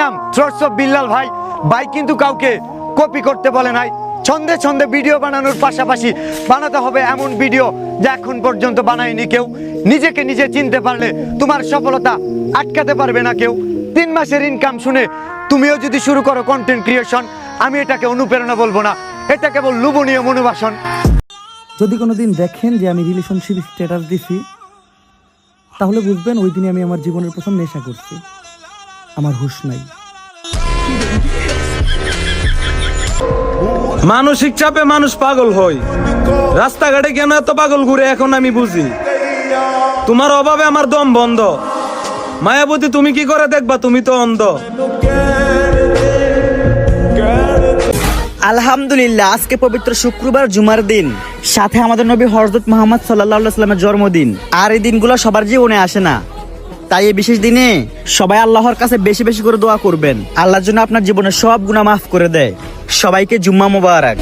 নাম thoughts of Billal ভাই। ভাই কিন্তু কাউকে কপি করতে বলে নাই। ছন্দে ছন্দে ভিডিও বানানোর পাশাপাশি বানাতে হবে এমন ভিডিও যা এখন পর্যন্ত বানায়নি কেউ। নিজেকে নিজে চিনতে পারলে তোমার সফলতা আটকাতে পারবে না কেউ। 3 মাসের ইনকাম শুনে তুমিও যদি শুরু করো কন্টেন্ট ক্রিয়েশন, আমি এটাকে অনুপ্রেরণা বলবো না, এটা কেবল লোভনীয় মনোবাসন। যদি কোনোদিন দেখেন যে আমি রিলেশনশিপ স্ট্যাটাস দিছি, তাহলে বুঝবেন ওই দিনই আমি আমার জীবনের প্রথম নেশা করছি। আমার হুঁশ নাই। মানসিক চাপে মানুষ পাগল হয়। রাস্তাঘাটে কেন এত পাগল ঘুরে এখন আমি বুঝি। তোমার অভাবে আমার দম বন্ধ। মায়াবতী তুমি কি করে দেখবা, তুমি তো অন্ধ। আলহামদুলিল্লাহ, আজকে পবিত্র শুক্রবার জুমার দিন, সাথে আমাদের নবী হযরত মুহাম্মদ সাল্লাল্লাহু আলাইহি ওয়াসাল্লামের জন্মদিন। আর এই দিনগুলো সবার জীবনে আসে না, তাই এই বিশেষ দিনে সবাই আল্লাহর কাছে বেশি বেশি করে দোয়া করবেন, আল্লাহর জন্য আপনার জীবনের সব গুনাহ মাফ করে দেয়। সবাইকে জুম্মা মোবারক।